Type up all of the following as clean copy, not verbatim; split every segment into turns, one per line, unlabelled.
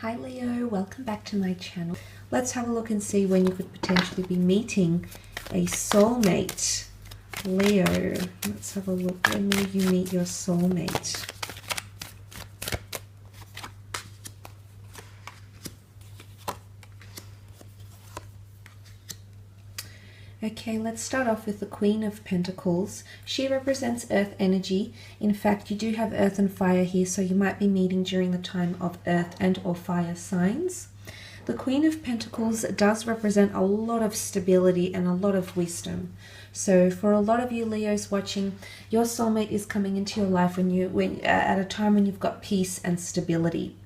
Hi Leo, welcome back to my channel. Let's have a look and see when you could potentially be meeting a soulmate. Leo, let's have a look. When will you meet your soulmate? Okay, let's start off with the Queen of Pentacles. She represents earth energy. In fact, you do have earth and fire here, so you might be meeting during the time of earth and or fire signs. The Queen of Pentacles does represent a lot of stability and a lot of wisdom. So for a lot of you Leos watching, your soulmate is coming into your life at a time when you've got peace and stability.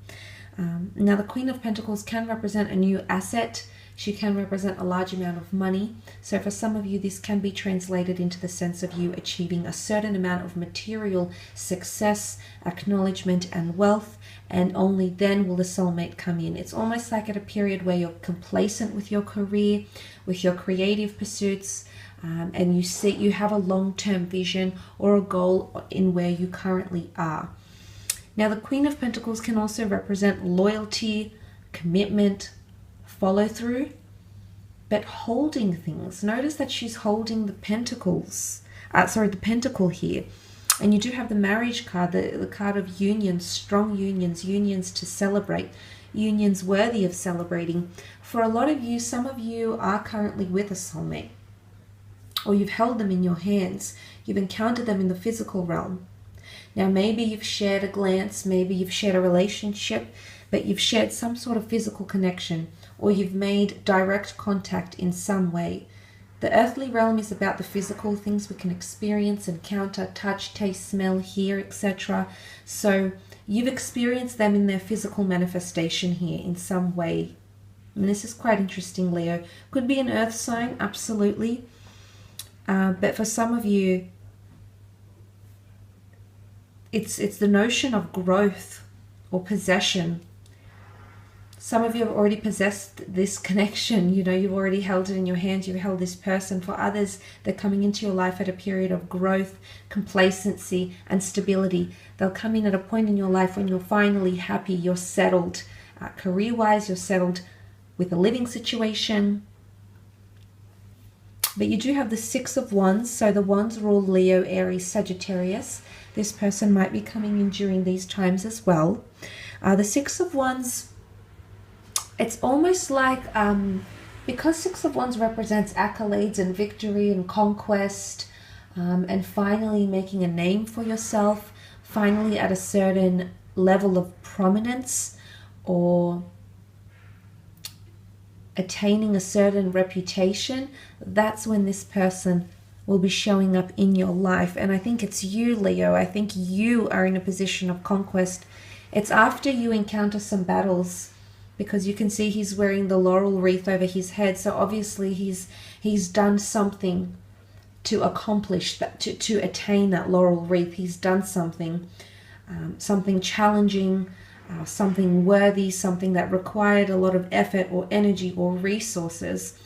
Now the Queen of Pentacles can represent a new asset. She can represent a large amount of money. So for some of you, this can be translated into the sense of you achieving a certain amount of material success, acknowledgement, and wealth. And only then will the soulmate come in. It's almost like at a period where you're complacent with your career, with your creative pursuits, and you have a long-term vision or a goal in where you currently are. Now, the Queen of Pentacles can also represent loyalty, commitment, follow through, but holding things. Notice that she's holding the pentacles, the pentacle here. And you do have the marriage card, the card of unions, strong unions, unions to celebrate, unions worthy of celebrating. For a lot of you, some of you are currently with a soulmate, or you've held them in your hands. You've encountered them in the physical realm. Now, maybe you've shared a glance, maybe you've shared a relationship, but you've shared some sort of physical connection, or you've made direct contact in some way. The earthly realm is about the physical things we can experience, encounter, touch, taste, smell, hear, etc. So you've experienced them in their physical manifestation here in some way. And this is quite interesting, Leo. Could be an earth sign, absolutely. But for some of you, it's the notion of growth or possession. Some of you have already possessed this connection. You know, you've already held it in your hands. You've held this person. For others, they're coming into your life at a period of growth, complacency, and stability. They'll come in at a point in your life when you're finally happy. You're settled. Career-wise, you're settled with a living situation. But you do have the Six of Wands. So the Wands rule Leo, Aries, Sagittarius. This person might be coming in during these times as well. The Six of Wands, it's almost like, because Six of Wands represents accolades and victory and conquest, and finally making a name for yourself, finally at a certain level of prominence or attaining a certain reputation, that's when this person will be showing up in your life. And I think it's you, Leo. I think you are in a position of conquest. It's after you encounter some battles, because you can see he's wearing the laurel wreath over his head. So obviously he's done something to accomplish that, to attain that laurel wreath. He's done something, something challenging, something worthy, something that required a lot of effort or energy or resources.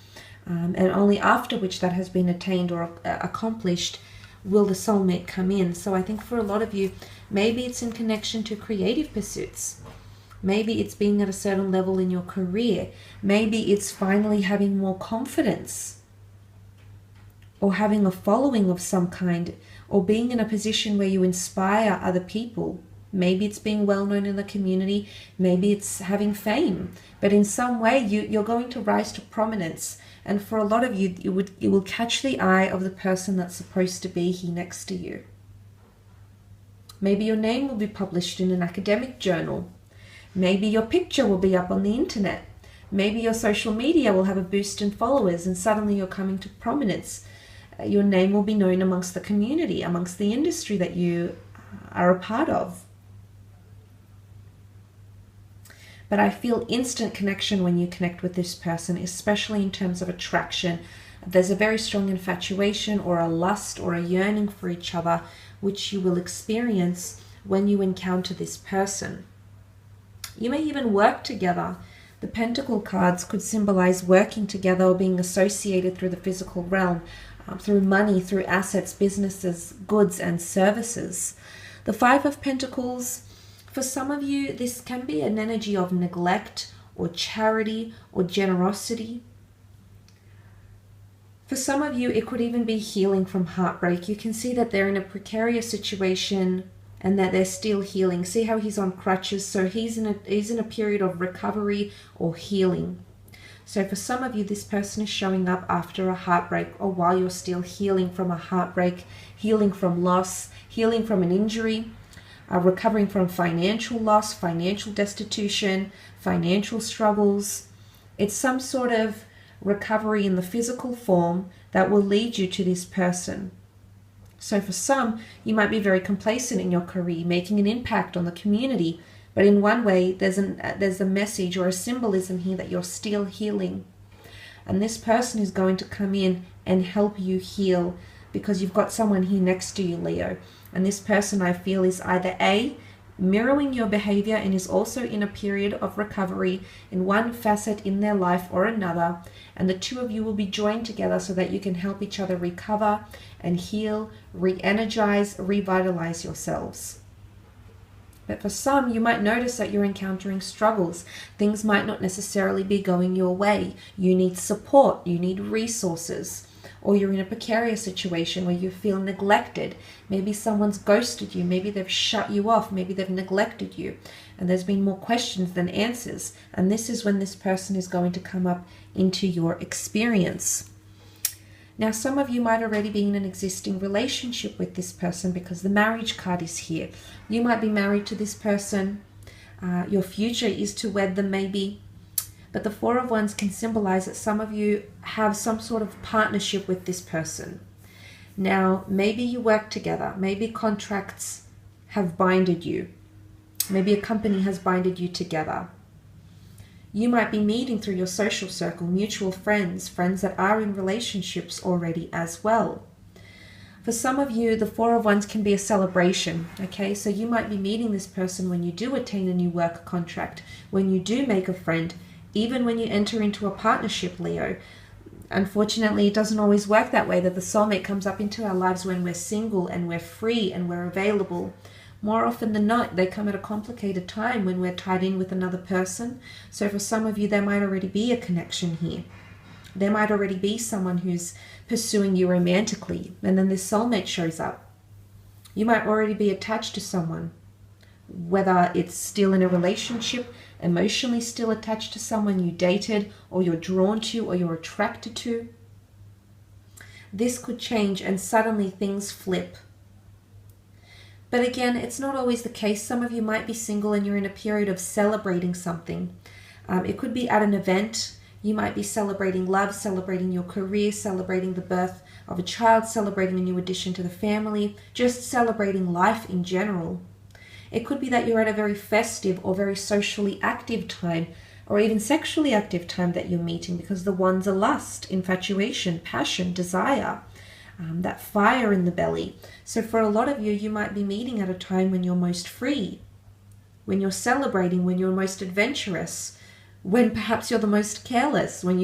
And only after which that has been attained or accomplished will the soulmate come in. So I think for a lot of you, maybe it's in connection to creative pursuits. Maybe it's being at a certain level in your career. Maybe it's finally having more confidence, or having a following of some kind, or being in a position where you inspire other people. Maybe it's being well known in the community. Maybe it's having fame. But in some way, you're going to rise to prominence. And for a lot of you, it will catch the eye of the person that's supposed to be here next to you. Maybe your name will be published in an academic journal. Maybe your picture will be up on the internet. Maybe your social media will have a boost in followers and suddenly you're coming to prominence. Your name will be known amongst the community, amongst the industry that you are a part of. But I feel instant connection when you connect with this person, especially in terms of attraction. There's a very strong infatuation or a lust or a yearning for each other, which you will experience when you encounter this person. You may even work together. The Pentacle cards could symbolize working together or being associated through the physical realm, through money, through assets, businesses, goods, and services. The Five of Pentacles For some of you, this can be an energy of neglect or charity or generosity. For some of you, it could even be healing from heartbreak. You can see that they're in a precarious situation and that they're still healing. See how he's on crutches? So he's in a period of recovery or healing. So for some of you, this person is showing up after a heartbreak or while you're still healing from a heartbreak, healing from loss, healing from an injury, recovering from financial loss, financial destitution, financial struggles. It's some sort of recovery in the physical form that will lead you to this person. So for some, you might be very complacent in your career, making an impact on the community, but in one way, there's a message or a symbolism here that you're still healing. And this person is going to come in and help you heal because you've got someone here next to you, Leo. And this person, I feel, is either A, mirroring your behavior and is also in a period of recovery in one facet in their life or another, and the two of you will be joined together so that you can help each other recover and heal, re-energize, revitalize yourselves. But for some, you might notice that you're encountering struggles. Things might not necessarily be going your way. You need support, you need resources. Or you're in a precarious situation where you feel neglected. Maybe someone's ghosted you. Maybe they've shut you off. Maybe they've neglected you. And there's been more questions than answers. And this is when this person is going to come up into your experience. Now, some of you might already be in an existing relationship with this person because the marriage card is here. You might be married to this person. Your future is to wed them maybe. But the Four of Wands can symbolize that some of you have some sort of partnership with this person. Now, maybe you work together. Maybe contracts have binded you. Maybe a company has binded you together. You might be meeting through your social circle, mutual friends, friends that are in relationships already as well. For some of you, the Four of Wands can be a celebration, okay? So you might be meeting this person when you do attain a new work contract, when you do make a friend, even when you enter into a partnership, Leo. Unfortunately, it doesn't always work that way, that the soulmate comes up into our lives when we're single and we're free and we're available. More often than not, they come at a complicated time when we're tied in with another person. So for some of you, there might already be a connection here. There might already be someone who's pursuing you romantically, and then this soulmate shows up. You might already be attached to someone, whether it's still in a relationship, emotionally still attached to someone you dated, or you're drawn to, or you're attracted to. This could change and suddenly things flip. But again, it's not always the case. Some of you might be single and you're in a period of celebrating something. It could be at an event. You might be celebrating love, celebrating your career, celebrating the birth of a child, celebrating a new addition to the family, just celebrating life in general. It could be that you're at a very festive or very socially active time, or even sexually active time that you're meeting, because the wands are lust, infatuation, passion, desire, that fire in the belly. So for a lot of you, you might be meeting at a time when you're most free, when you're celebrating, when you're most adventurous, when perhaps you're the most careless, when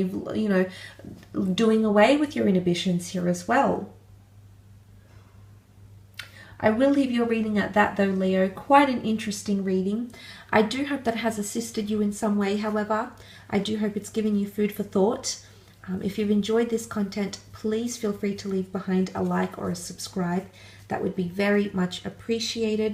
doing away with your inhibitions here as well. I will leave your reading at that though, Leo. Quite an interesting reading. I do hope that has assisted you in some way, however. I do hope it's given you food for thought. If you've enjoyed this content, please feel free to leave behind a like or a subscribe. That would be very much appreciated.